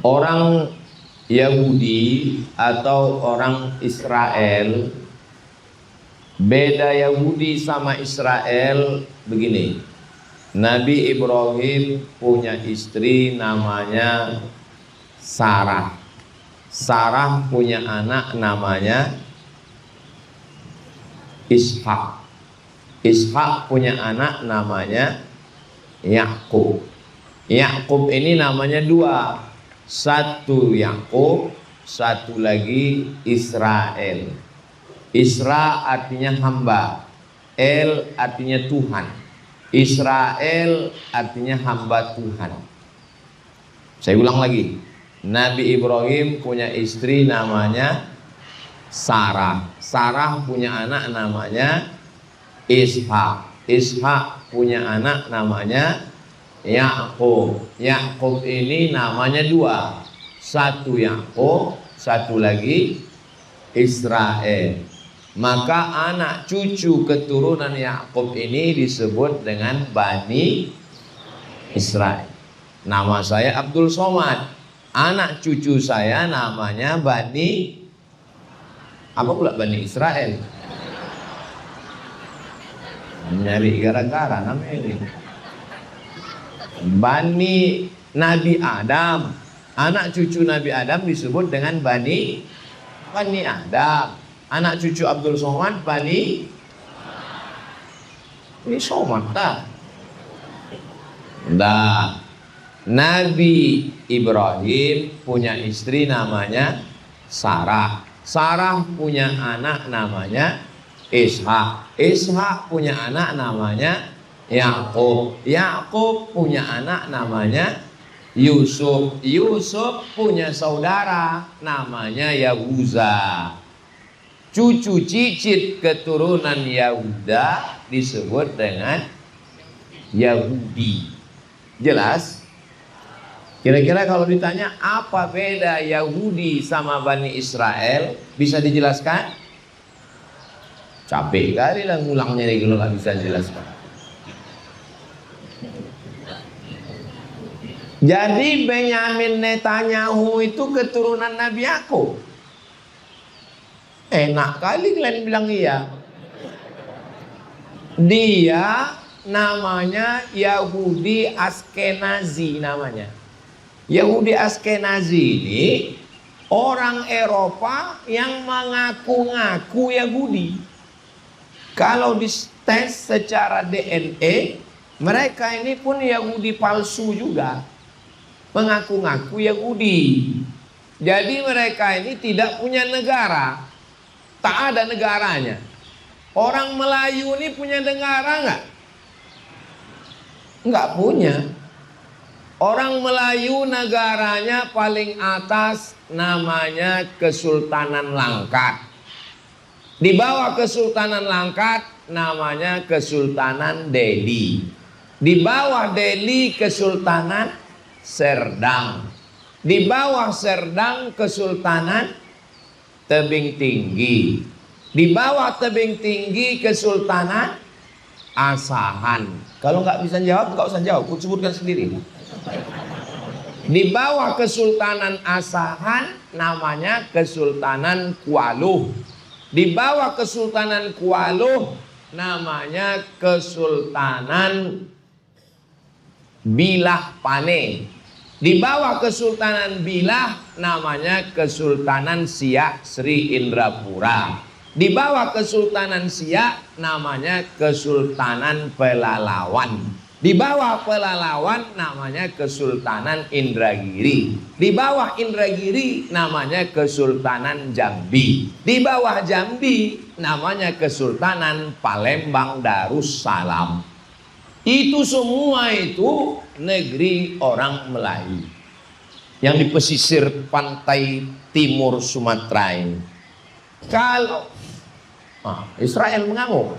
Orang Yahudi atau orang Israel, beda Yahudi sama Israel begini. Nabi Ibrahim punya istri namanya Sarah. Sarah punya anak namanya Ishak. Ishak punya anak namanya Yakub. Yakub ini namanya dua. Satu Yakub, satu lagi Israel. Isra artinya hamba, El artinya Tuhan. Israel artinya hamba Tuhan. Saya ulang lagi. Nabi Ibrahim punya istri namanya Sarah. Sarah punya anak namanya Ishak. Ishak punya anak namanya Yakub. Yakub ini namanya dua. Satu Yakub, satu lagi Israel. Maka anak cucu keturunan Yakub ini disebut dengan Bani Israel. Nama saya Abdul Somad. Anak cucu saya namanya Bani apa pula Bani Israel. Nyari gara-gara namanya ini. Bani Nabi Adam. Anak cucu Nabi Adam disebut dengan Bani Adam. Anak cucu Abdul Somad Bani ini Somad tak? Nah, Nabi Ibrahim punya istri namanya Sarah. Sarah punya anak namanya Ishak. Ishak punya anak namanya Yakub. Yakub punya anak namanya Yusuf. Yusuf punya saudara namanya Yahuza. Cucu cicit keturunan Yahuda disebut dengan Yahudi. Jelas? Kira-kira kalau ditanya apa beda Yahudi sama Bani Israel, bisa dijelaskan? Capek kali lah ngulangnya nih kalau nggak bisa jelaskan. Jadi Benyamin Netanyahu itu keturunan Nabi Yakub. Enak kali kalian bilang iya. Dia namanya Yahudi Askenazi namanya. Yahudi Askenazi ini orang Eropa yang mengaku-ngaku Yahudi. Kalau dites secara DNA, mereka ini pun Yahudi palsu juga. Mengaku-ngaku Yahudi. Jadi mereka ini tidak punya negara. Tak ada negaranya. Orang Melayu ini punya negara enggak? Enggak punya. Orang Melayu negaranya paling atas namanya Kesultanan Langkat. Di bawah Kesultanan Langkat namanya Kesultanan Delhi. Di bawah Delhi Kesultanan Serdang. Di bawah Serdang Kesultanan Tebing Tinggi. Di bawah Tebing Tinggi Kesultanan Asahan. Kalau nggak bisa jawab, nggak usah jawab, aku sebutkan sendiri. Di bawah Kesultanan Asahan namanya Kesultanan Kualoh. Di bawah Kesultanan Kualoh namanya Kesultanan Bilah Pane. Di bawah Kesultanan Bilah namanya Kesultanan Siak Sri Indrapura. Di bawah Kesultanan Siak namanya Kesultanan Pelalawan. Di bawah Pelalawan namanya Kesultanan Indragiri. Di bawah Indragiri namanya Kesultanan Jambi. Di bawah Jambi namanya Kesultanan Palembang Darussalam. Itu semua itu negeri orang Melayu yang di pesisir pantai timur Sumatera ini. Kalau Israel mengamuk.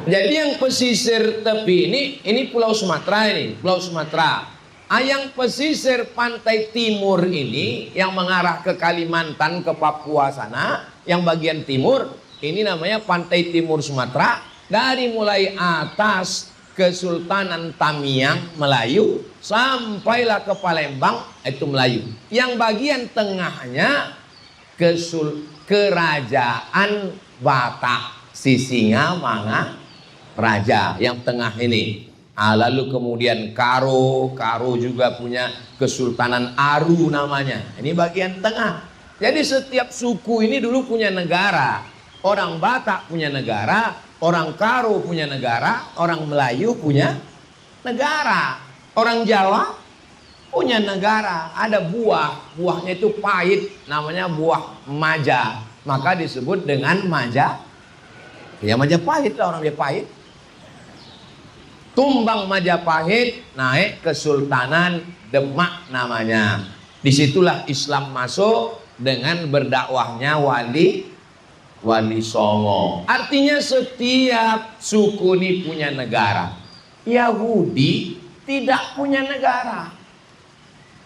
Jadi yang pesisir tepi ini Pulau Sumatera ini, Pulau Sumatera. Yang pesisir pantai timur ini yang mengarah ke Kalimantan, ke Papua sana, yang bagian timur, ini namanya pantai timur Sumatera. Dari mulai atas Kesultanan Tamiang Melayu, sampailah ke Palembang itu Melayu. Yang bagian tengahnya Kerajaan Batak Sisingamangaraja Raja yang tengah ini. Lalu kemudian Karo juga punya Kesultanan Aru namanya. Ini bagian tengah. Jadi setiap suku ini dulu punya negara. Orang Batak punya negara, orang Karo punya negara, orang Melayu punya negara, orang Jawa punya negara. Ada buahnya itu pahit, namanya buah maja, maka disebut dengan maja. Ya Majapahit lah, orang Majapahit. Tumbang Majapahit naik Kesultanan Demak namanya. Disitulah Islam masuk dengan berdakwahnya Wali Songo. Artinya setiap suku ini punya negara. Yahudi tidak punya negara.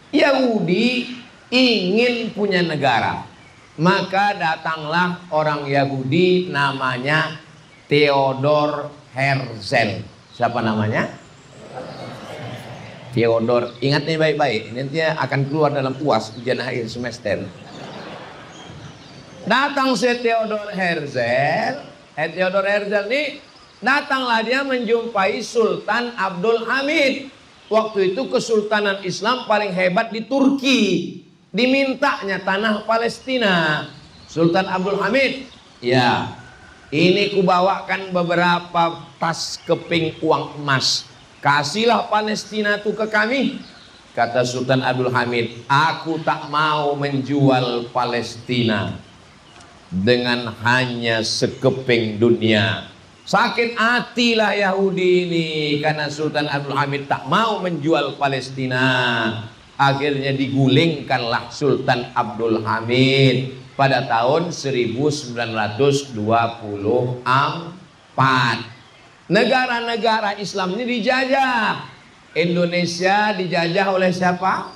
Yahudi ingin punya negara. Maka datanglah orang Yahudi namanya Theodor Herzl. Siapa namanya? Theodor. Ingat nih baik-baik. Nanti akan keluar dalam UAS ujian akhir semester. Datang si Theodor Herzl. Theodor Herzl ini datanglah dia menjumpai Sultan Abdul Hamid. Waktu itu Kesultanan Islam paling hebat di Turki. Dimintanya tanah Palestina. Sultan Abdul Hamid, ya, ini kubawakan beberapa tas keping uang emas. Kasihlah Palestina itu ke kami. Kata Sultan Abdul Hamid, aku tak mau menjual Palestina dengan hanya sekeping dunia. Sakit hatilah Yahudi ini karena Sultan Abdul Hamid tak mau menjual Palestina. Akhirnya digulingkanlah Sultan Abdul Hamid pada tahun 1924. Negara-negara Islam ini dijajah. Indonesia dijajah oleh siapa?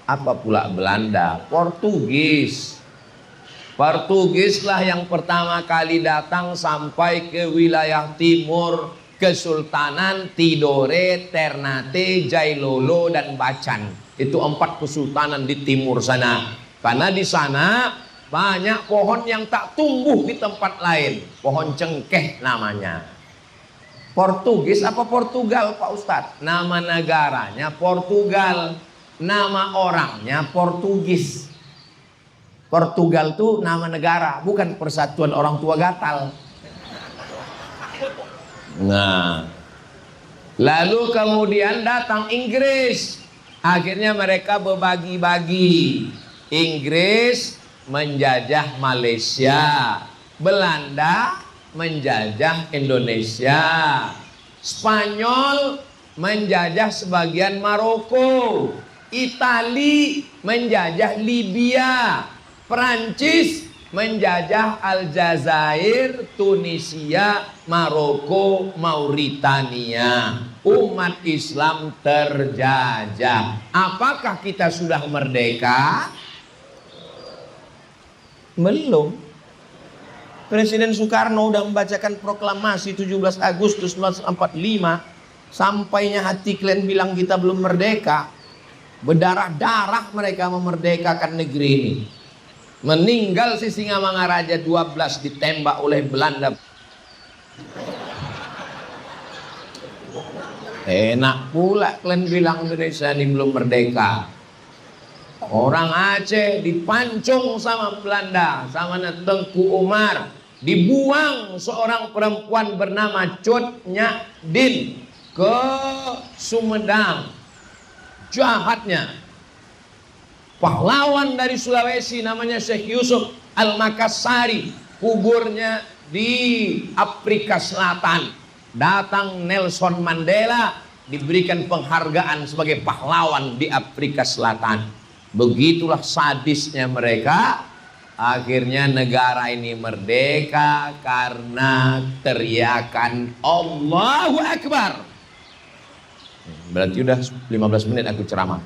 Apa pula Belanda? Portugis. Portugis lah yang pertama kali datang sampai ke wilayah timur Kesultanan Tidore, Ternate, Jailolo, dan Bacan. Itu 4 kesultanan di timur sana. Karena di sana banyak pohon yang tak tumbuh di tempat lain. Pohon cengkeh namanya. Portugis apa Portugal Pak Ustadz? Nama negaranya Portugal. Nama orangnya Portugis. Portugal itu nama negara, bukan persatuan orang tua gatal. Nah, lalu kemudian datang Inggris. Akhirnya mereka berbagi-bagi. Inggris menjajah Malaysia, Belanda menjajah Indonesia, Spanyol menjajah sebagian Maroko, Itali menjajah Libya, Perancis menjajah Aljazair, Tunisia, Maroko, Mauritania. Umat Islam terjajah. Apakah kita sudah merdeka? Belum. Presiden Soekarno sudah membacakan proklamasi 17 Agustus 1945. Sampainya hati kalian bilang kita belum merdeka. Berdarah-darah mereka memerdekakan negeri ini. Meninggal Sisingamangaraja 12 ditembak oleh Belanda. Enak pula kalian bilang Indonesia ini belum merdeka. Orang Aceh dipancung sama Belanda, sama Tengku Umar. Dibuang seorang perempuan bernama Cut Nyak Din ke Sumedang. Jahatnya. Pahlawan dari Sulawesi namanya Syekh Yusuf Al-Makassari, kuburnya di Afrika Selatan. Datang Nelson Mandela, diberikan penghargaan sebagai pahlawan di Afrika Selatan. Begitulah sadisnya mereka. Akhirnya negara ini merdeka karena teriakan Allahu Akbar. Berarti udah 15 menit aku ceramah.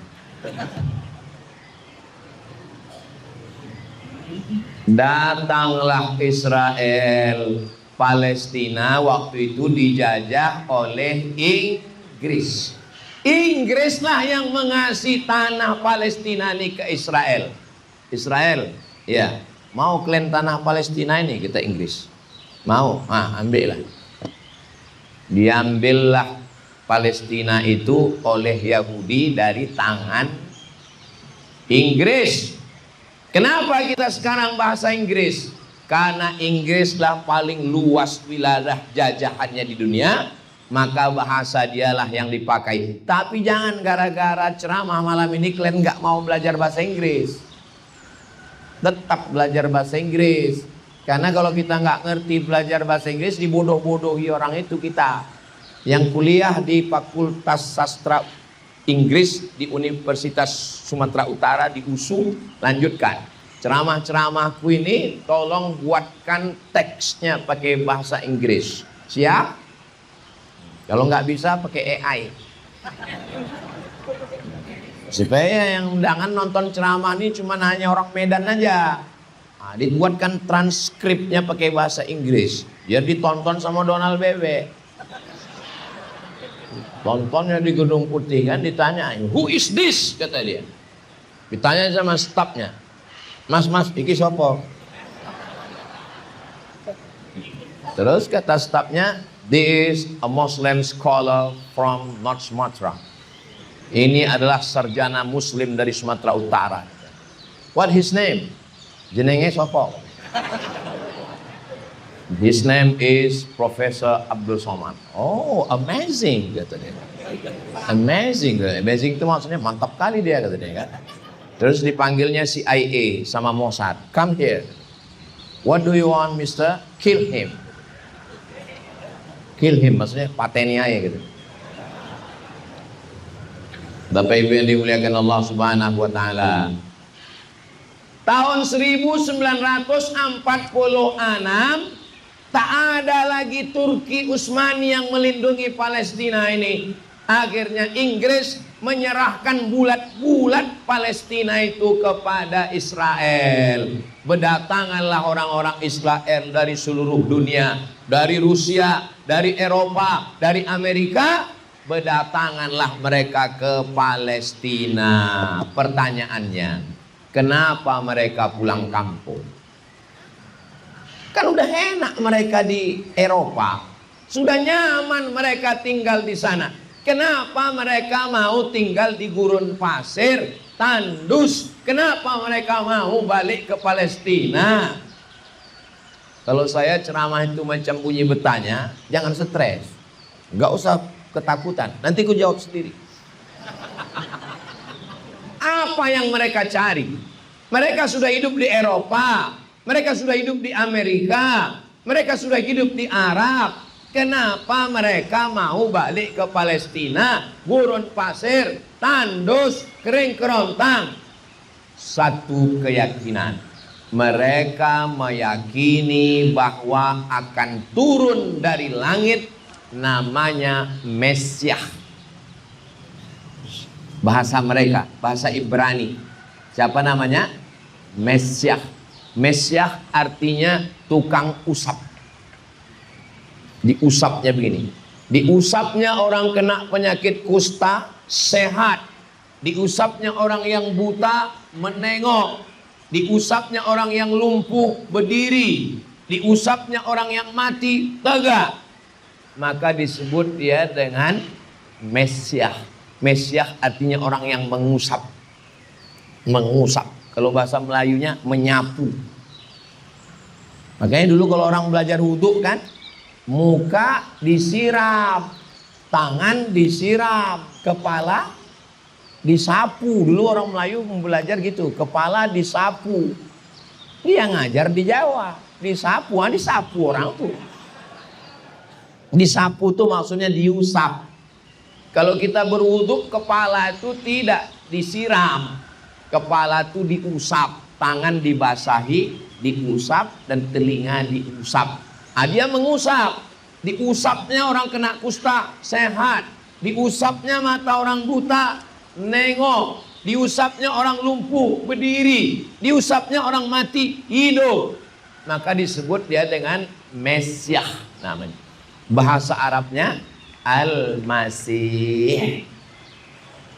Datanglah Israel, Palestina waktu itu dijajah oleh Inggris. Inggris lah yang mengasih tanah Palestina ini ke Israel. Israel, ya, mau klaim tanah Palestina ini, kita Inggris. Mau, ambillah. Diambillah Palestina itu oleh Yahudi dari tangan Inggris. Kenapa kita sekarang bahasa Inggris? Karena Inggris lah paling luas wilayah jajahannya di dunia, maka bahasa dialah yang dipakai. Tapi jangan gara-gara ceramah malam ini kalian nggak mau belajar bahasa Inggris. Tetap belajar bahasa Inggris. Karena kalau kita nggak ngerti belajar bahasa Inggris, dibodoh-bodohi orang itu kita. Yang kuliah di Fakultas Sastra Inggris di Universitas Sumatera Utara di USU, lanjutkan. Ceramah-ceramahku ini tolong buatkan teksnya pakai bahasa Inggris. Siap? Kalau nggak bisa pakai AI. Supaya yang undangan nonton ceramah ini cuma hanya orang Medan aja. Dibuatkan transkripnya pakai bahasa Inggris. Biar ditonton sama Donald Bebe. Tontonnya di Gedung Putih kan, ditanya, "Who is this?" kata dia. Ditanya sama stafnya, "Mas, iki sopo?" Terus kata stafnya, "This is a Muslim scholar from North Sumatra." Ini adalah sarjana Muslim dari Sumatera Utara. What his name? Jenenge sopo? His name is Professor Abdul Somad. Oh, amazing, kata dia. Amazing, amazing itu maksudnya mantap kali dia, kata dia kan. Terus dipanggilnya CIA sama Mossad. Come here. What do you want, Mister? Kill him. Kill him, maksudnya pateni aja gitu. Bapak Ibu yang dimuliakan Allah Subhanahu wa taala. Tahun 1946 tak ada lagi Turki Utsmani yang melindungi Palestina ini. Akhirnya Inggris menyerahkan bulat-bulat Palestina itu kepada Israel. Berdatanganlah orang-orang Israel dari seluruh dunia, dari Rusia, dari Eropa, dari Amerika. Berdatanganlah mereka ke Palestina. Pertanyaannya, kenapa mereka pulang kampung? Kan udah enak mereka di Eropa, sudah nyaman mereka tinggal di sana. Kenapa mereka mau tinggal di gurun pasir, tandus? Kenapa mereka mau balik ke Palestina? Kalau saya ceramah itu macam bunyi bertanya, jangan stres, nggak usah ketakutan. Nanti ku jawab sendiri. Apa yang mereka cari? Mereka sudah hidup di Eropa, mereka sudah hidup di Amerika, mereka sudah hidup di Arab. Kenapa mereka mau balik ke Palestina? Gurun pasir, tandus, kering kerontang. Satu keyakinan, mereka meyakini bahwa akan turun dari langit namanya Mesiah. Bahasa mereka, bahasa Ibrani. Siapa namanya? Mesiah. Mesiah artinya tukang usap. Diusapnya begini. Diusapnya orang kena penyakit kusta, sehat. Diusapnya orang yang buta, menengok. Diusapnya orang yang lumpuh, berdiri. Diusapnya orang yang mati, tegak. Maka disebut dia dengan Mesiah. Mesiah artinya orang yang mengusap. Mengusap. Kalau bahasa Melayunya menyapu. Makanya dulu kalau orang belajar wudhu kan, muka disiram, tangan disiram, kepala disapu. Dulu orang Melayu belajar gitu, kepala disapu. Dia ngajar di Jawa, disapu orang tuh. Disapu tuh maksudnya diusap. Kalau kita berwudhu, kepala itu tidak disiram. Kepala itu diusap, tangan dibasahi, diusap, dan telinga diusap. Dia mengusap. Diusapnya orang kena kusta, sehat. Diusapnya mata orang buta, nengok. Diusapnya orang lumpuh, berdiri. Diusapnya orang mati, hidup. maka disebut dia dengan Mesiah namanya. Bahasa Arabnya Al-Masih.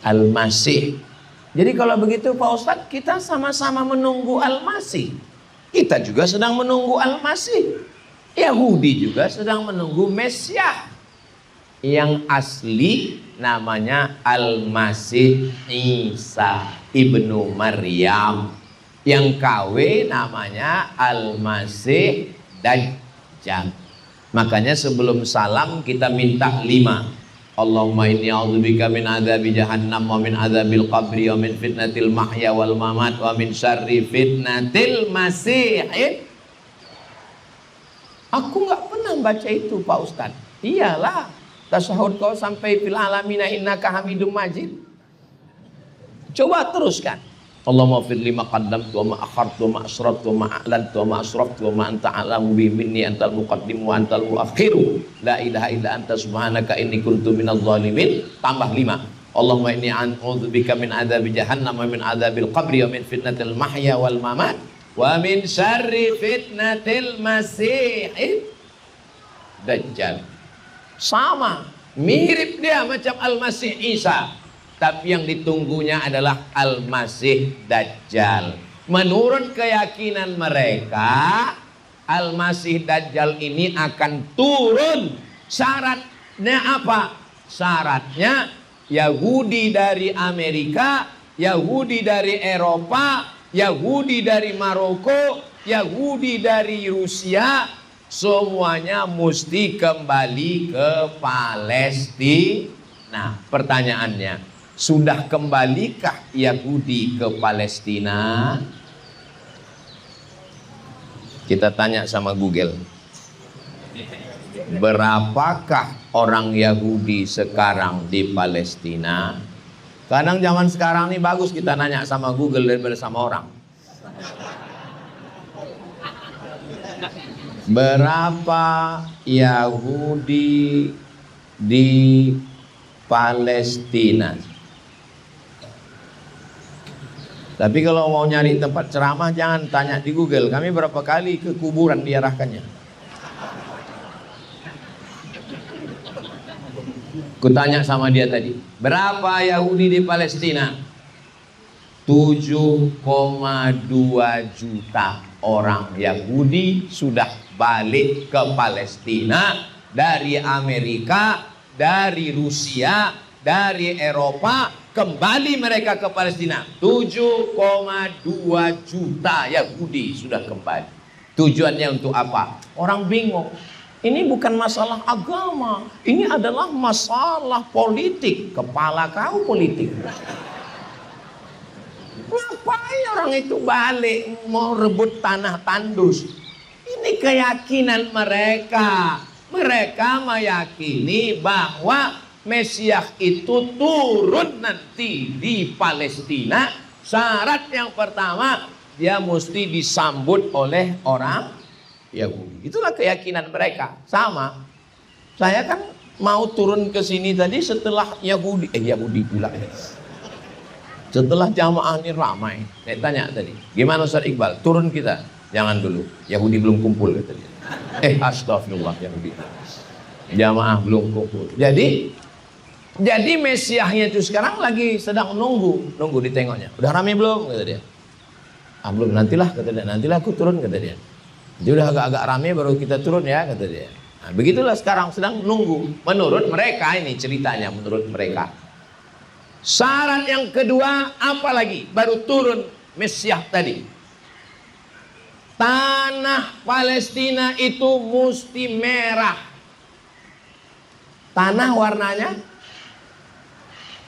Al-Masih. Jadi kalau begitu Pak Ustadz, kita sama-sama menunggu Al-Masih. Kita juga sedang menunggu Al-Masih. Yahudi juga sedang menunggu Mesiah. Yang asli namanya Al-Masih Isa ibnu Maryam. Yang KW namanya Al-Masih Dajjal. Makanya sebelum salam kita minta 5. Allahumma inni a'udzubika min adzabi jahannam wa min adzabil qabri wa min fitnatil mahya wal mamat wa min syarri fitnatil masih. Aku nggak pernah baca itu Pak Ustadz. Iyalah, tasyahud kau sampai fil alamina innaka hamidum majid. Coba teruskan. Allahumma fir lima qaddamtu wa ma akhartu wa ma asrartu wa ma a'lantu wa ma asraftu wa ma anta a'lamu bi minni antal muqaddim wa antal muakhiru la ilaha illa anta subhanaka inni kuntu minadh dhalimin. Tambah 5. Allahumma inni a'udzubika min adzabi jahannam wa min adzabil qabri wa min fitnatil mahya wal mamat wa min syarri fitnatil masih dajjal. Sama, mirip dia macam Al-Masih Isa. Tapi yang ditunggunya adalah Al-Masih Dajjal. Menurut keyakinan mereka, Al-Masih Dajjal ini akan turun. Syaratnya apa? Syaratnya Yahudi dari Amerika, Yahudi dari Eropa, Yahudi dari Maroko, Yahudi dari Rusia, semuanya mesti kembali ke Palestina. Nah, pertanyaannya, sudah kembalikah Yahudi ke Palestina? Kita tanya sama Google. Berapakah orang Yahudi sekarang di Palestina? Kadang zaman sekarang ini bagus kita nanya sama Google daripada sama orang. Berapa Yahudi di Palestina? Tapi kalau mau nyari tempat ceramah jangan tanya di Google. Kami berapa kali ke kuburan diarahkannya. Kutanya sama dia tadi, berapa Yahudi di Palestina? 7,2 juta orang Yahudi sudah balik ke Palestina dari Amerika, dari Rusia, dari Eropa. Kembali mereka ke Palestina. 7,2 juta Yahudi sudah kembali. Tujuannya untuk apa? Orang bingung. Ini bukan masalah agama. Ini adalah masalah politik. Kepala kau politik. Ngapain orang itu balik mau rebut tanah tandus? Ini keyakinan mereka. Mereka meyakini bahwa Mesiah itu turun nanti di Palestina. Syarat yang pertama, dia mesti disambut oleh orang Yahudi. Itulah keyakinan mereka. Sama. Saya kan mau turun ke sini tadi setelah Yahudi pula. Setelah jamaah ini ramai. Saya tanya tadi, gimana Ustaz Iqbal? Turun kita? Jangan dulu. Yahudi belum kumpul kata dia. Astagfirullah, Yahudi. Jamaah belum kumpul. Jadi Mesiahnya itu sekarang lagi sedang nunggu ditengoknya. Udah ramai belum? Kata dia. Belum, nantilah kata dia. Nantilah aku turun kata dia. Jadi udah agak-agak ramai baru kita turun ya kata dia. Nah, begitulah sekarang sedang nunggu. Menurut mereka ini ceritanya menurut mereka. Syarat yang kedua apa lagi? Baru turun Mesiah tadi. Tanah Palestina itu mesti merah. Tanah warnanya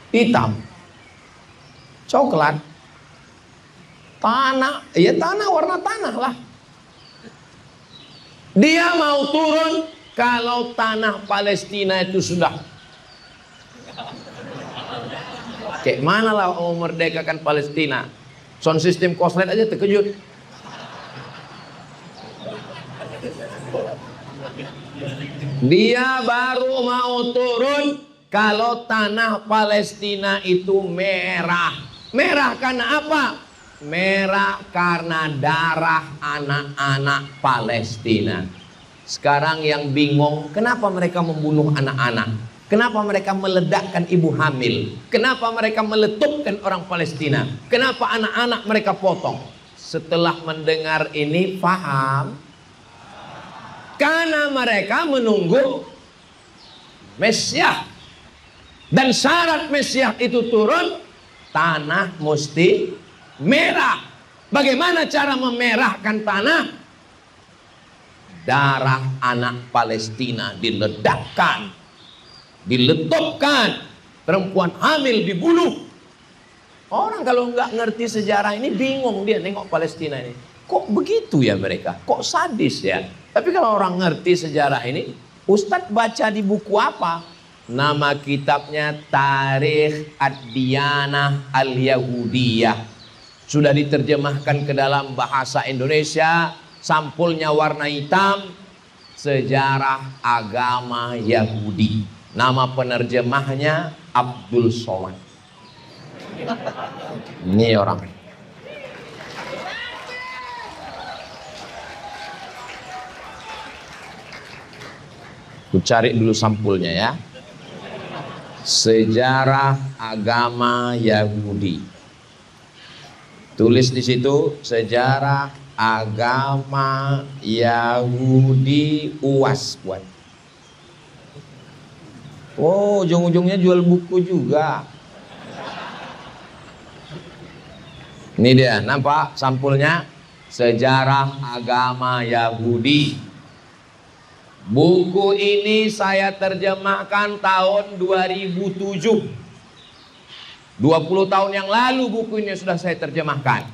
hitam, coklat. Tanah warna tanah lah. Dia mau turun kalau tanah Palestina itu sudah kayak mana lah mau merdekakan Palestina. Sound system koslet aja terkejut. Dia baru mau turun kalau tanah Palestina itu merah. Merah karena apa? merah karena darah anak-anak Palestina. Sekarang yang bingung, kenapa mereka membunuh anak-anak? Kenapa mereka meledakkan ibu hamil? Kenapa mereka meletupkan orang Palestina? Kenapa anak-anak mereka potong? Setelah mendengar ini, paham? Karena mereka menunggu Mesias. Dan syarat Mesias itu turun, tanah mesti merah. Bagaimana cara memerahkan tanah? Darah anak Palestina diledakkan, diletupkan, perempuan hamil dibunuh. Orang kalau nggak ngerti sejarah ini bingung dia nengok Palestina ini. Kok begitu ya mereka? Kok sadis ya? Tapi kalau orang ngerti sejarah ini, Ustadz baca di buku apa? Nama kitabnya Tarikh Ad-Diyanah Al-Yahudiyah. Sudah diterjemahkan ke dalam bahasa Indonesia. Sampulnya warna hitam. Sejarah agama Yahudi. Nama penerjemahnya Abdul Somad. Ini orang. Ku cari dulu sampulnya ya. Sejarah agama Yahudi. Tulis di situ sejarah agama Yahudi UAS buat. Oh, ujung-ujungnya jual buku juga. Ini dia, nampak sampulnya? Sejarah agama Yahudi. Buku ini saya terjemahkan tahun 2007. 20 tahun yang lalu buku ini sudah saya terjemahkan.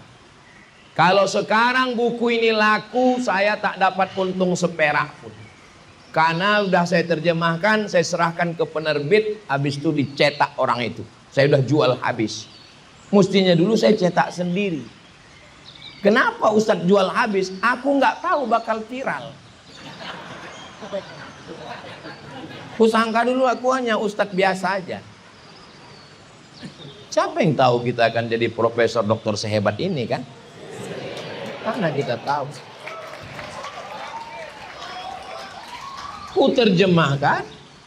Kalau sekarang buku ini laku, saya tak dapat untung seperak pun. Karena sudah saya terjemahkan, saya serahkan ke penerbit, habis itu dicetak orang itu. Saya sudah jual habis. Mestinya dulu saya cetak sendiri. Kenapa Ustadz jual habis? Aku nggak tahu bakal viral. Kusangka dulu aku hanya Ustadz biasa aja. Siapa yang tahu kita akan jadi profesor doktor sehebat ini kan? Karena kita tahu. Ku terjemahkan,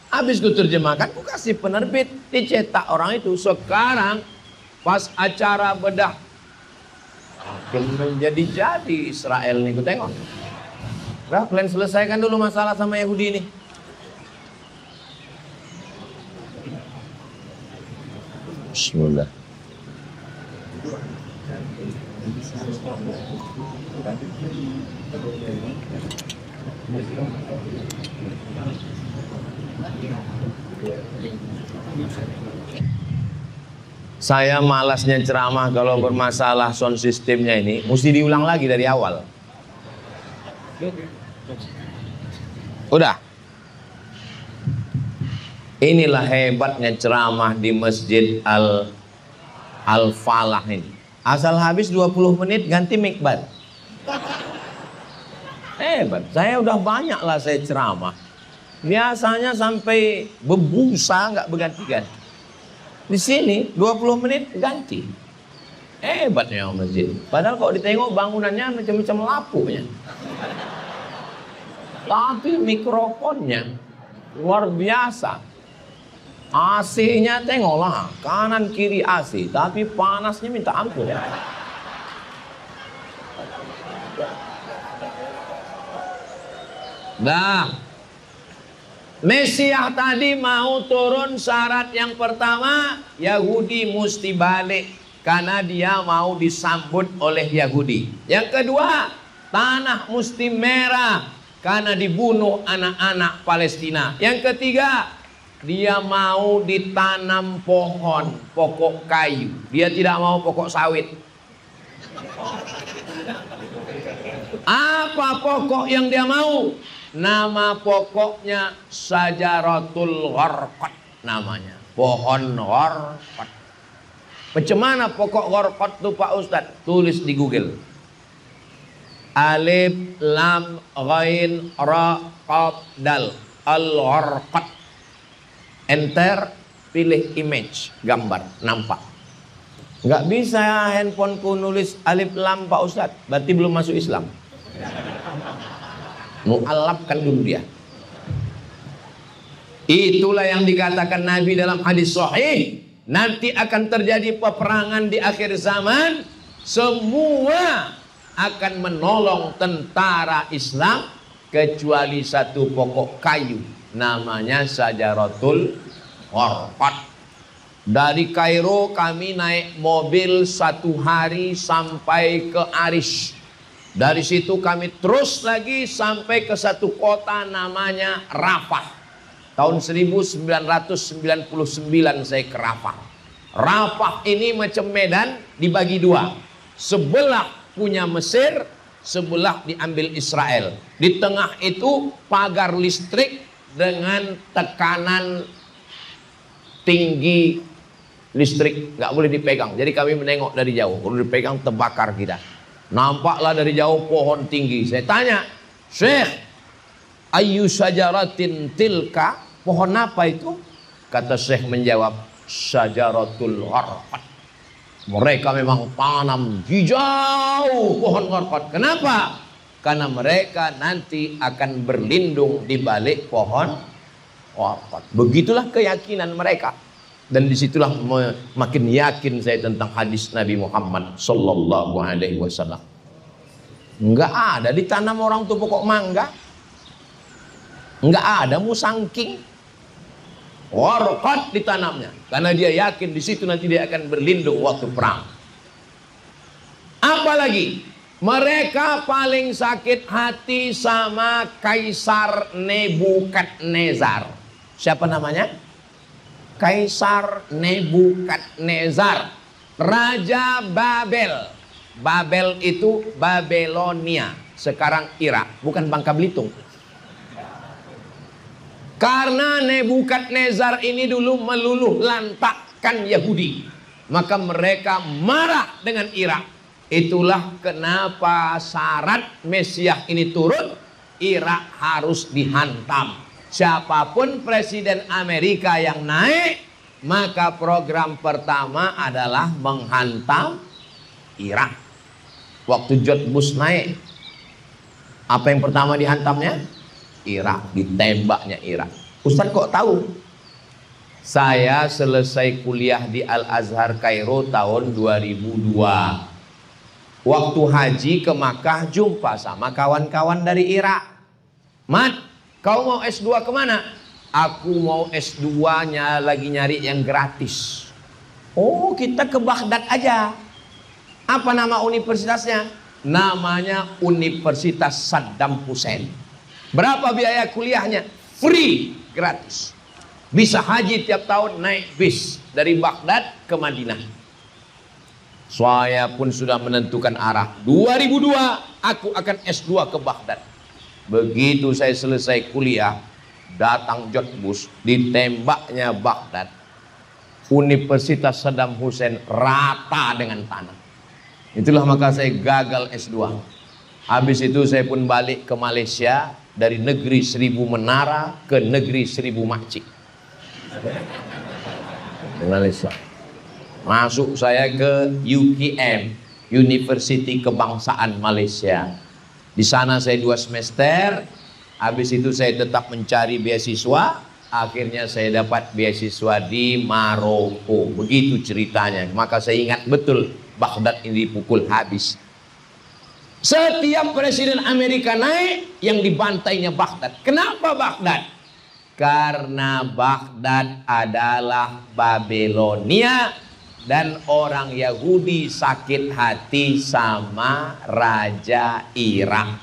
habis ku terjemahkan, ku kasih penerbit, dicetak orang itu. Sekarang pas acara bedah menjadi Israel nih, ku tengok. Nah, kalian selesaikan dulu masalah sama Yahudi ini. Bismillah. Saya malasnya ceramah kalau bermasalah sound systemnya ini, mesti diulang lagi dari awal. Udah. Inilah hebatnya ceramah di Masjid Al-Falah ini. Asal habis 20 menit ganti mikbat. Hebat. Saya udah banyak lah saya ceramah. Biasanya sampai bebusa nggak berganti-ganti. Di sini 20 menit ganti. Hebatnya masjid. Padahal kalau ditengok bangunannya macam-macam lapunya. Tapi mikrofonnya luar biasa. AC-nya tengoklah, kanan kiri AC, tapi panasnya minta ampun ya. Nah, Mesias tadi mau turun, syarat yang pertama Yahudi mesti balik karena dia mau disambut oleh Yahudi. Yang kedua, tanah mesti merah karena dibunuh anak-anak Palestina. Yang ketiga, dia mau ditanam pohon, pokok kayu. Dia tidak mau pokok sawit. Apa pokok yang dia mau? Nama pokoknya Syajaratul Gharqad namanya. Pohon gharqad. Bagaimana pokok gharqad itu Pak Ustadz? Tulis di Google. Alif, lam, ghain, ra, qaf, dal. Al-gharqad. Enter, pilih image, gambar, nampak. Nggak bisa handphoneku nulis alif lam Pak Ustadz, berarti belum masuk Islam. Mu'allab kan dulu dia. Itulah yang dikatakan Nabi dalam hadis sahih, nanti akan terjadi peperangan di akhir zaman, semua akan menolong tentara Islam kecuali satu pokok kayu, namanya Syajaratul Gharqad. Dari Kairo kami naik mobil 1 hari sampai ke Arish. Dari situ kami terus lagi sampai ke satu kota namanya Rafah. Tahun 1999 saya ke Rafah. Rafah ini macam Medan dibagi 2. Sebelah punya Mesir, sebelah diambil Israel. Di tengah itu pagar listrik dengan tekanan tinggi listrik, nggak boleh dipegang. Jadi kami menengok dari jauh. Kalau dipegang terbakar kita. Nampaklah dari jauh pohon tinggi. Saya tanya, Syekh, ayu syajaratin tilka, pohon apa itu? Kata Syekh menjawab, Syajaratul Gharqad. Mereka memang tanam hijau pohon gharqad. Kenapa? Karena mereka nanti akan berlindung di balik pohon gharqad. Begitulah keyakinan mereka. Dan disitulah makin yakin saya tentang hadis Nabi Muhammad Sallallahu Alaihi Wasallam. Enggak ada ditanam orang tuh pokok mangga, enggak ada musangking, gharqad ditanamnya, karena dia yakin di situ nanti dia akan berlindung waktu perang. Apalagi mereka paling sakit hati sama Kaisar Nebukadnezar. Siapa namanya? Kaisar Nebukadnezar, Raja Babel. Babel itu Babelonia, sekarang Irak, bukan Bangka Belitung. Karena Nebukadnezar ini dulu meluluh lantakkan Yahudi, maka mereka marah dengan Irak. Itulah kenapa syarat Mesias ini turun, Irak harus dihantam. Siapapun presiden Amerika yang naik, maka program pertama adalah menghantam Irak. Waktu George Bush naik, apa yang pertama dihantamnya? Irak, ditembaknya Irak. Ustaz kok tahu? Saya selesai kuliah di Al-Azhar Kairo tahun 2002. Waktu haji ke Makkah jumpa sama kawan-kawan dari Irak. Mat, kau mau S2 kemana? Aku mau S2-nya lagi nyari yang gratis. Oh, kita ke Baghdad aja. Apa nama universitasnya? Namanya Universitas Saddam Hussein. Berapa biaya kuliahnya? Free, gratis. Bisa haji tiap tahun naik bis dari Baghdad ke Madinah. Saya pun sudah menentukan arah. 2002 aku akan S2 ke Baghdad. Begitu saya selesai kuliah, datang George Bush, ditembaknya Baghdad. Universitas Saddam Hussein rata dengan tanah. Itulah maka saya gagal S2. Habis itu saya pun balik ke Malaysia, dari negeri 1000 menara ke negeri 1000 makcik. Malaysia. Masuk saya ke UKM, University Kebangsaan Malaysia. Di sana saya 2 semester. Habis itu saya tetap mencari beasiswa. Akhirnya saya dapat beasiswa di Maroko. Begitu ceritanya. Maka saya ingat betul Baghdad ini dipukul habis. Setiap presiden Amerika naik, yang dibantainya Baghdad. Kenapa Baghdad? Karena Baghdad adalah Babelonia, dan orang Yahudi sakit hati sama Raja Irak.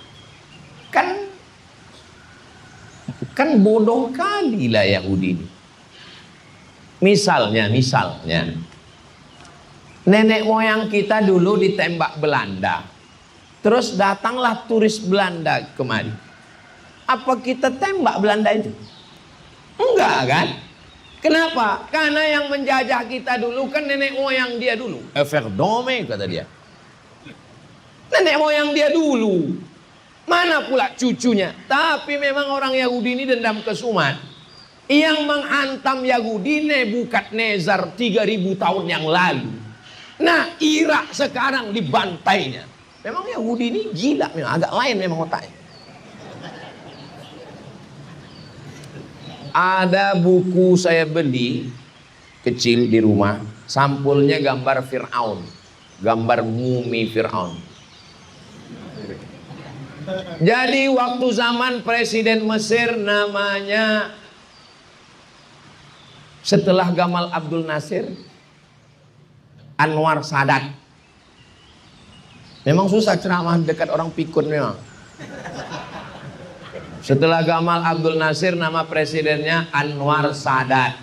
Kan bodoh kali lah Yahudi ini. Misalnya nenek moyang kita dulu ditembak Belanda, terus datanglah turis Belanda kemari. Apa kita tembak Belanda itu? Enggak kan? Kenapa? Karena yang menjajah kita dulu kan nenek moyang dia dulu. Everdome kata dia. Nenek moyang dia dulu. Mana pula cucunya? Tapi memang orang Yahudi ini dendam kesumat. Yang menghantam Yahudi Nebukadnezar 3000 tahun yang lalu. Nah, Irak sekarang dibantainya. Memang Yahudi ini gila, memang agak lain memang otaknya. Ada buku saya beli kecil di rumah, sampulnya gambar Fir'aun, gambar mumi Fir'aun. Jadi waktu zaman Presiden Mesir namanya, setelah Gamal Abdul Nasir, Anwar Sadat. Memang susah ceramah dekat orang pikun memang. Setelah Gamal Abdul Nasir, nama presidennya Anwar Sadat.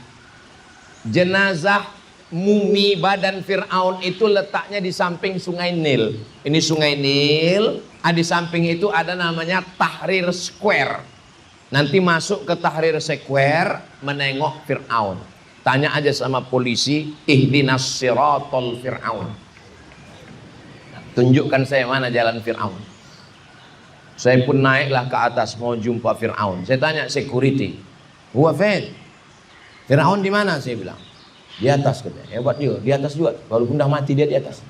Jenazah mumi badan Fir'aun itu letaknya di samping Sungai Nil. Ini Sungai Nil, di samping itu ada namanya Tahrir Square. Nanti masuk ke Tahrir Square menengok Fir'aun. Tanya aja sama polisi, ihdinas siratal Fir'aun. Tunjukkan saya mana jalan Fir'aun. Saya pun naiklah ke atas mau jumpa Fir'aun. Saya tanya security, huwa fin? Fir'aun di mana? Saya bilang, di atas katanya. Hebat juga, di atas juga. Walaupun dah mati dia di atas.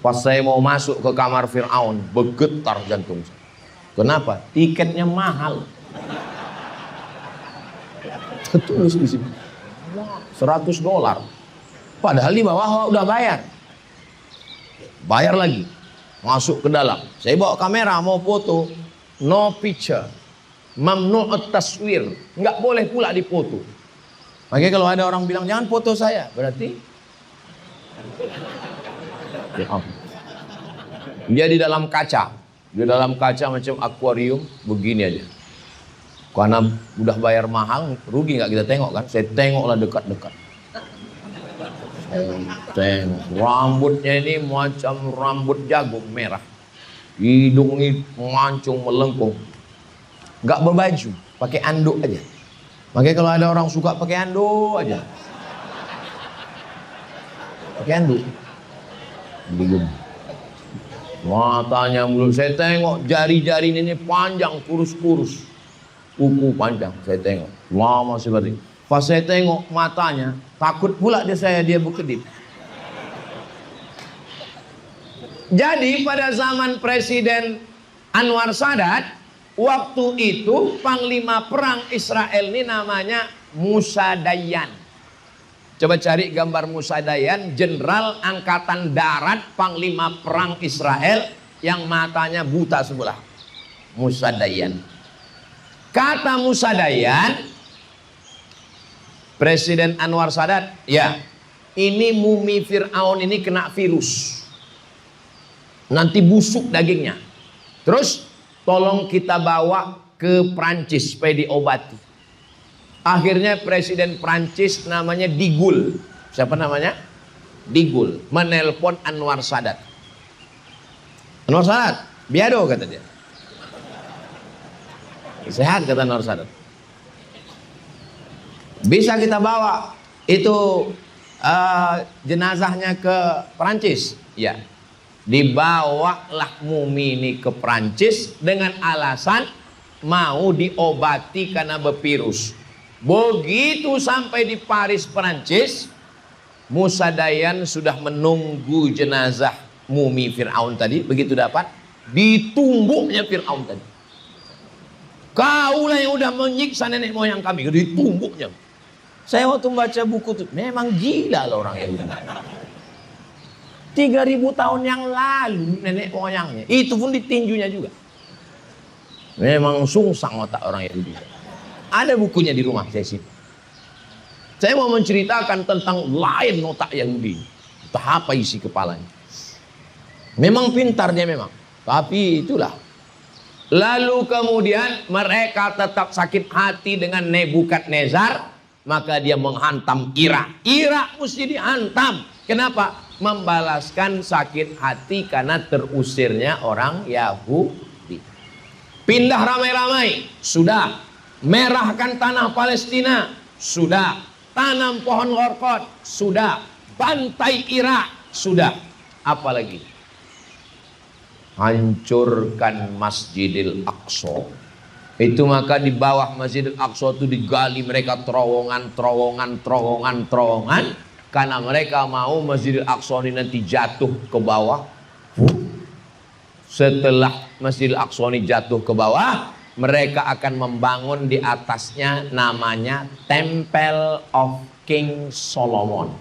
Pas saya mau masuk ke kamar Fir'aun, bergetar jantung saya. Kenapa? Tiketnya mahal. Tertulis di sini $100. Padahal di bawah udah bayar. Bayar lagi. Masuk ke dalam. Saya bawa kamera mau foto. No picture. Mamnu' taswir. Nggak boleh pula dipoto. Makanya kalau ada orang bilang jangan foto saya, berarti dia di dalam kaca. Di dalam kaca macam akuarium begini aja. Karena udah bayar mahal, rugi nggak kita tengok kan? Saya tengoklah dekat-dekat. Tengok rambutnya ini macam rambut jagung merah, hidungnya mancung melengkung, nggak berbaju, pakai anduk aja. Makanya kalau ada orang suka pakai anduk aja, pakai anduk, bingung. Matanya mulut, saya tengok jari-jari ini panjang, kurus-kurus, kuku panjang, saya tengok lama seperti. Pas saya tengok matanya, takut pula dia berkedip. Jadi pada zaman Presiden Anwar Sadat, waktu itu panglima perang Israel ini namanya Musa Dayan. Coba cari gambar Musa Dayan, jenderal angkatan darat panglima perang Israel yang matanya buta sebelah. Musa Dayan. Kata Musa Dayan, Presiden Anwar Sadat, ya, ini mumi Fir'aun ini kena virus. Nanti busuk dagingnya. Terus tolong kita bawa ke Prancis supaya diobati. Akhirnya Presiden Prancis namanya De Gaulle. Siapa namanya? De Gaulle. Menelpon Anwar Sadat. Anwar Sadat, biado kata dia. Sehat kata Anwar Sadat. Bisa kita bawa itu jenazahnya ke Prancis? Ya. Dibawalah mumi ini ke Prancis dengan alasan mau diobati karena bervirus. Begitu sampai di Paris, Prancis, Musa Dayan sudah menunggu jenazah mumi Fir'aun tadi. Begitu dapat, ditumbuknya Fir'aun tadi. Kaulah yang udah menyiksa nenek moyang kami, ditumbuknya. Saya waktu baca buku itu, memang gila loh orang Yahudi. 3.000 tahun yang lalu nenek moyangnya, itu pun ditinjunya juga. Memang sungsang otak orang Yahudi. Ada bukunya di rumah saya sih. Saya mau menceritakan tentang lain otak Yahudi. Entah apa isi kepalanya. Memang pintarnya memang, tapi itulah. Lalu kemudian mereka tetap sakit hati dengan Nebukadnezar. Maka dia menghantam Irak. Irak mesti dihantam. Kenapa? Membalaskan sakit hati karena terusirnya orang Yahudi. Pindah ramai-ramai. Sudah. Merahkan tanah Palestina. Sudah. Tanam pohon orkot. Sudah. Bantai Irak. Sudah. Apalagi? Hancurkan Masjidil Aqsa. Itu maka di bawah Masjidil Aqsa itu digali mereka terowongan. karena mereka mau Masjidil Aqsa ini nanti jatuh ke bawah. Setelah Masjidil Aqsa ini jatuh ke bawah, mereka akan membangun di atasnya namanya Temple of King Solomon.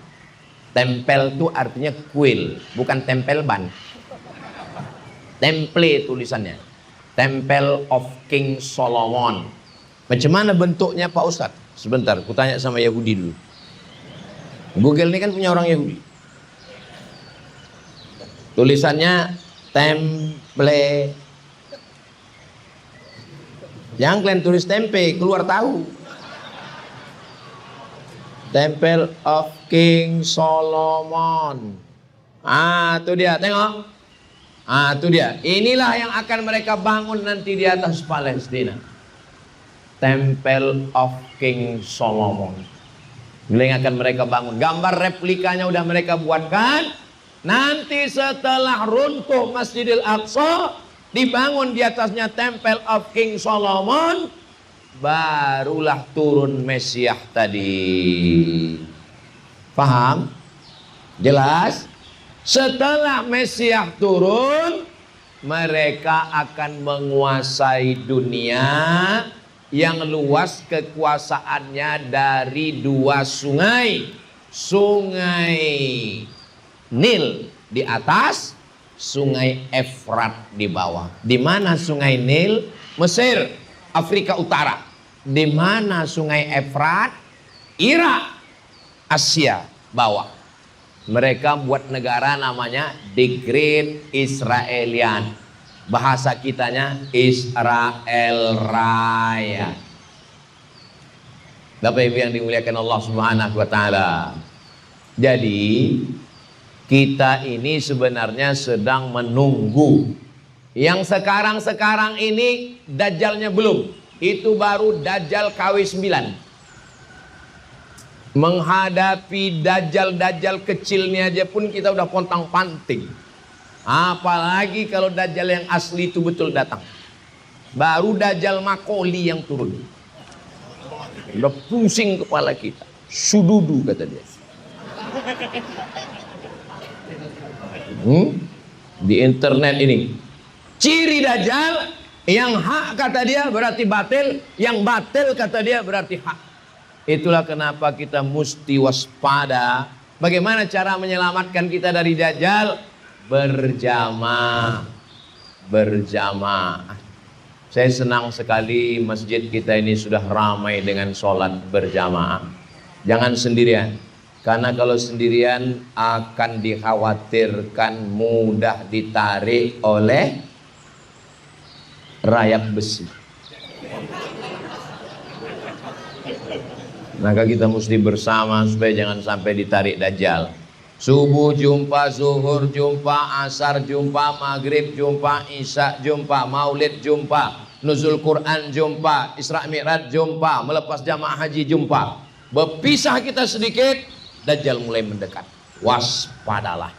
Tempel itu artinya kuil, bukan tempel ban. Temple tulisannya. Temple of King Solomon. Macam mana bentuknya Pak Ustadz? Sebentar, aku tanya sama Yahudi dulu. Google ini kan punya orang Yahudi. Tulisannya temple. Jangan kalian tulis tempe, keluar tahu. Temple of King Solomon. Itu dia, tengok. Itu dia. Inilah yang akan mereka bangun nanti di atas Palestina. Temple of King Solomon. Ini yang akan mereka bangun. Gambar replikanya udah mereka buatkan. Nanti setelah runtuh Masjidil Aqsa, dibangun di atasnya Temple of King Solomon, barulah turun Mesias tadi. Paham? Jelas? Setelah Mesias turun, mereka akan menguasai dunia yang luas kekuasaannya dari 2 sungai. Sungai Nil di atas, Sungai Efrat di bawah. Di mana Sungai Nil? Mesir, Afrika Utara. Di mana Sungai Efrat? Irak, Asia bawah. Mereka buat negara namanya The Great Israelian. Bahasa kitanya Israel Raya. Bapak Ibu yang dimuliakan Allah Subhanahu wa taala. Jadi kita ini sebenarnya sedang menunggu. Yang sekarang-sekarang ini Dajjalnya belum. Itu baru Dajjal KW9. Menghadapi Dajjal-Dajjal kecilnya aja pun kita udah pontang-panting. Apalagi kalau Dajjal yang asli itu betul datang. Baru Dajjal Makoli yang turun. Udah pusing kepala kita. Sududu kata dia. Di internet ini. Ciri Dajjal, yang hak kata dia berarti batil, yang batil kata dia berarti hak. Itulah kenapa kita mesti waspada. Bagaimana cara menyelamatkan kita dari Dajjal? Berjamaah. Berjamaah. Saya senang sekali masjid kita ini sudah ramai dengan sholat berjamaah. Jangan sendirian. Karena kalau sendirian akan dikhawatirkan mudah ditarik oleh rayap besi. Maka kita mesti bersama supaya jangan sampai ditarik Dajjal. Subuh jumpa, zuhur jumpa, asar jumpa, maghrib jumpa, isya jumpa, maulid jumpa, nuzul Quran jumpa, Isra Mi'raj jumpa, melepas jamaah haji jumpa. Berpisah kita sedikit, Dajjal mulai mendekat. Waspadalah.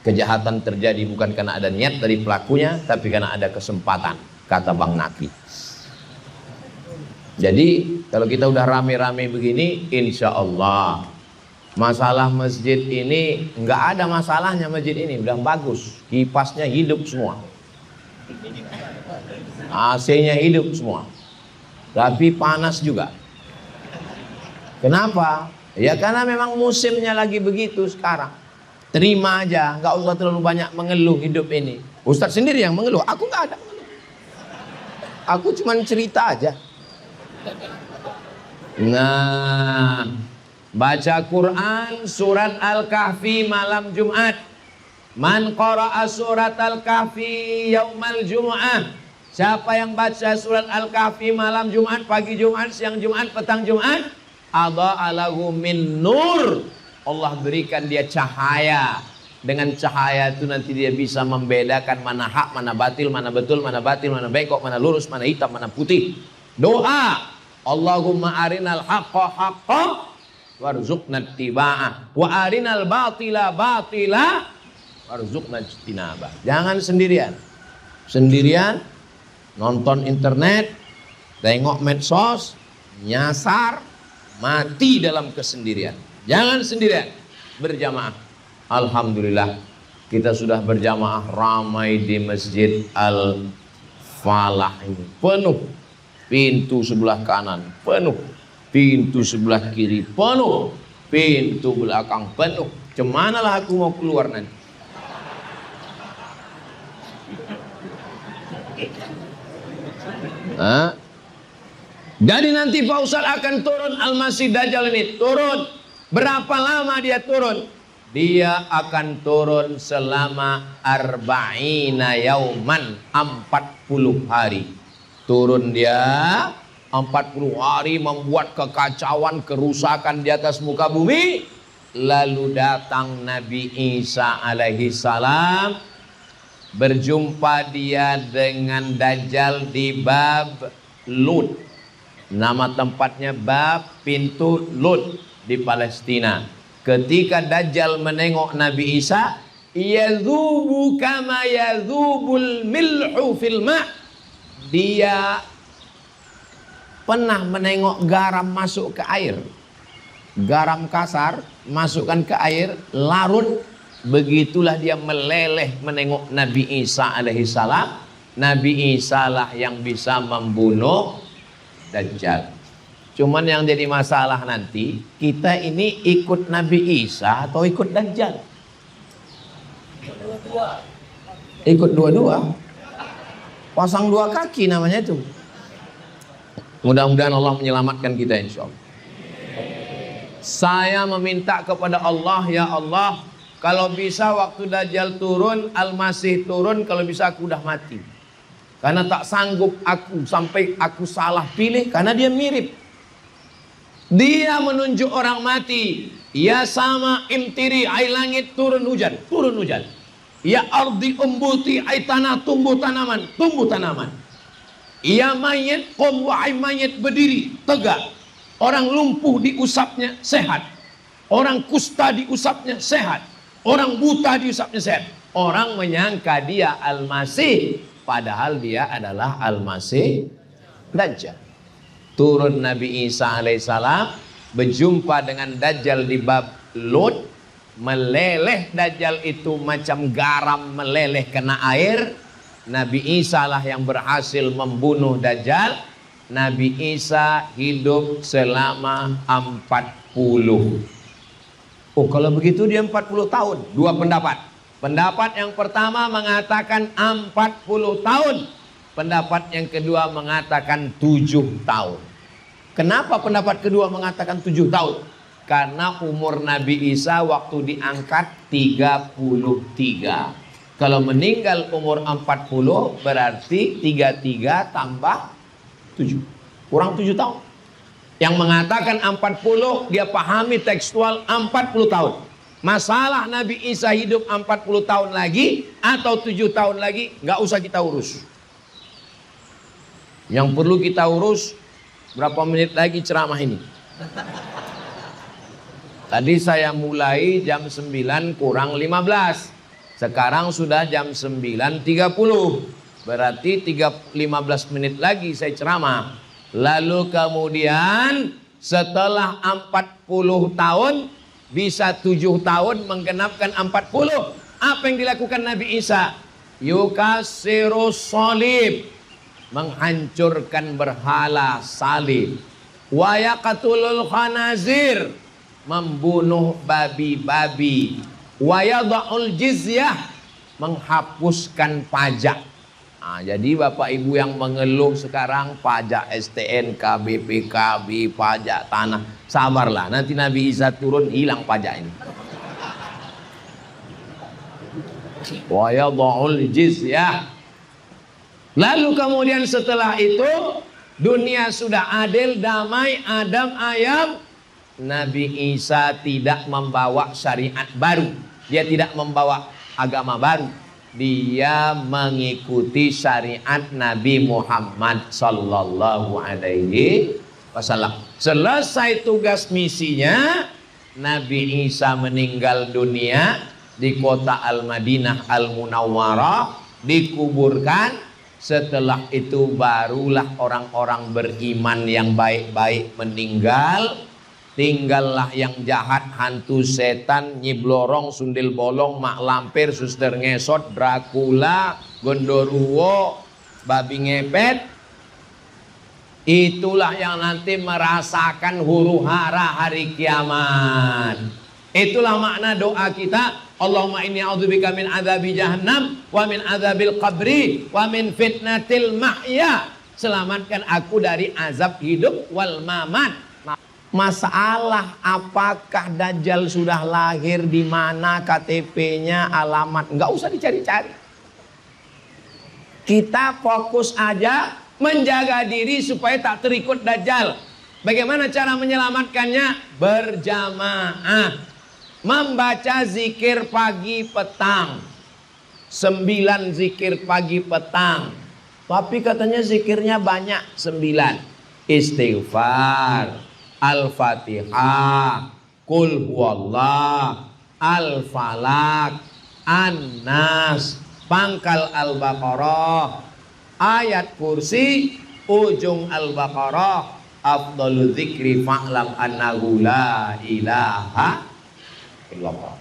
Kejahatan terjadi bukan karena ada niat dari pelakunya, tapi karena ada kesempatan, kata Bang Naki. Jadi kalau kita udah rame-rame begini, insya Allah masalah masjid ini nggak ada masalahnya. Masjid ini udah bagus, kipasnya hidup semua, AC-nya hidup semua, tapi panas juga. Kenapa? Ya karena memang musimnya lagi begitu sekarang. Terima aja, nggak usah terlalu banyak mengeluh hidup ini. Ustadz sendiri yang mengeluh, aku nggak ada mengeluh. Aku cuma cerita aja. Nah, baca Quran surat Al-Kahfi malam Jumat. Man qara'a surat Al-Kahfi yaumal Jum'ah. Siapa yang baca surat Al-Kahfi malam Jumat, pagi Jumat, siang Jumat, petang Jumat, adha'a lahu min nur. Allah berikan dia cahaya. Dengan cahaya itu nanti dia bisa membedakan mana hak, mana batil, mana betul, mana batil, mana bengkok, mana lurus, mana hitam, mana putih. Doa, Allahumma arinal haqqa haqqa warzuqna ittiba'ah wa arinal batila batila warzuqna ijtinabah. Jangan sendirian. Sendirian nonton internet, tengok medsos, nyasar, mati dalam kesendirian. Jangan sendirian. berjamaah. Alhamdulillah kita sudah berjamaah ramai di Masjid Al-Falah ini. Penuh. Pintu sebelah kanan penuh, pintu sebelah kiri penuh, pintu belakang penuh. Cemanalah aku mau keluar nanti. Jadi nanti Pak Ustadz akan turun, Al-Masih Dajjal ini turun. Berapa lama dia turun? Dia akan turun selama arba'ina yauman, 40 hari. Turun dia 40 hari membuat kekacauan, kerusakan di atas muka bumi. Lalu datang Nabi Isa alaihi salam, berjumpa dia dengan Dajjal di bab Lut. Nama tempatnya bab pintu Lut di Palestina. Ketika Dajjal menengok Nabi Isa, yadzubu kama yadzubul milhu fil ma'. Dia pernah menengok garam masuk ke air. Garam kasar masukkan ke air, larut. Begitulah dia meleleh menengok Nabi Isa alaihi salam. Nabi Isa lah yang bisa membunuh Dajjal. Cuman yang jadi masalah nanti, kita ini ikut Nabi Isa atau ikut Dajjal? Ikut dua-dua. Pasang dua kaki namanya itu. Mudah-mudahan Allah menyelamatkan kita insya Allah. Saya meminta kepada Allah, ya Allah, kalau bisa waktu Dajjal turun, Al-Masih turun, kalau bisa aku udah mati. Karena tak sanggup aku sampai aku salah pilih, karena dia mirip. Dia menunjuk orang mati. Ya sama imtiri, ai langit turun hujan, turun hujan. Ya ardi umbuti, ai tanah tumbuh tanaman, tumbuh tanaman. Ya mayit qum wa ai mayit berdiri tegak. Orang lumpuh diusapnya sehat. Orang kusta diusapnya sehat. Orang buta diusapnya sehat. Orang menyangka dia Al-Masih, padahal dia adalah Al-Masih Dajjal. Turun Nabi Isa alaihissalam, berjumpa dengan Dajjal di bab Lut. Meleleh Dajjal itu macam garam meleleh kena air. Nabi Isa lah yang berhasil membunuh Dajjal. Nabi Isa hidup selama 40. Oh, kalau begitu dia 40 tahun. Dua pendapat. Pendapat yang pertama mengatakan 40 tahun. Pendapat yang kedua mengatakan 7 tahun. Kenapa pendapat kedua mengatakan 7 tahun? Karena umur Nabi Isa waktu diangkat 33. Kalau meninggal umur 40 berarti 33 tambah 7. Kurang 7 tahun. Yang mengatakan 40 dia pahami tekstual 40 tahun. Masalah Nabi Isa hidup 40 tahun lagi atau 7 tahun lagi nggak usah kita urus. Yang perlu kita urus berapa menit lagi ceramah ini. Tadi saya mulai jam 9 kurang 15. Sekarang sudah jam 9.30. Berarti 15 menit lagi saya ceramah. Lalu kemudian setelah 40 tahun bisa 7 tahun menggenapkan 40. Apa yang dilakukan Nabi Isa? Yukasirus salib, menghancurkan berhala salib. Wa yaqtulul khanazir, membunuh babi-babi. Wa yadha'ul jizyah, menghapuskan pajak. Nah, jadi Bapak Ibu yang mengeluh sekarang pajak STNK, BPKB, pajak tanah, sabarlah, nanti Nabi Isa turun hilang pajak ini. Wa yadha'ul jizyah. Lalu kemudian setelah itu dunia sudah adil, damai, adem, ayem. Nabi Isa tidak membawa syariat baru. Dia tidak membawa agama baru. Dia mengikuti syariat Nabi Muhammad sallallahu alaihi wasallam. Selesai tugas misinya, Nabi Isa meninggal dunia di kota Al-Madinah Al-Munawwarah, dikuburkan. Setelah itu barulah orang-orang beriman yang baik-baik meninggal. tinggallah yang jahat, hantu setan, nyiblorong, sundel bolong, mak lampir, suster ngesot, Dracula, gondoruo, babi ngepet. Itulah yang nanti merasakan huru hara hari kiamat. Itulah makna doa kita. Allahumma inni a'udzubika min adzabi jahannam wa min adzabil qabri wa min fitnatil mahya. Selamatkan aku dari azab hidup wal mamat. Masalah apakah Dajjal sudah lahir, di mana KTP-nya, alamat, nggak usah dicari-cari. Kita fokus aja menjaga diri supaya tak terikut Dajjal. Bagaimana cara menyelamatkannya? Berjamaah, membaca zikir pagi petang, 9 zikir pagi petang. Tapi katanya zikirnya banyak, 9. Istighfar, Al-Fatihah, Qul huwallah, Al-Falak, An-Nas, pangkal Al-Baqarah, ayat kursi, ujung Al-Baqarah, afdalu dzikri fa'lam annahu la ilaha illallah.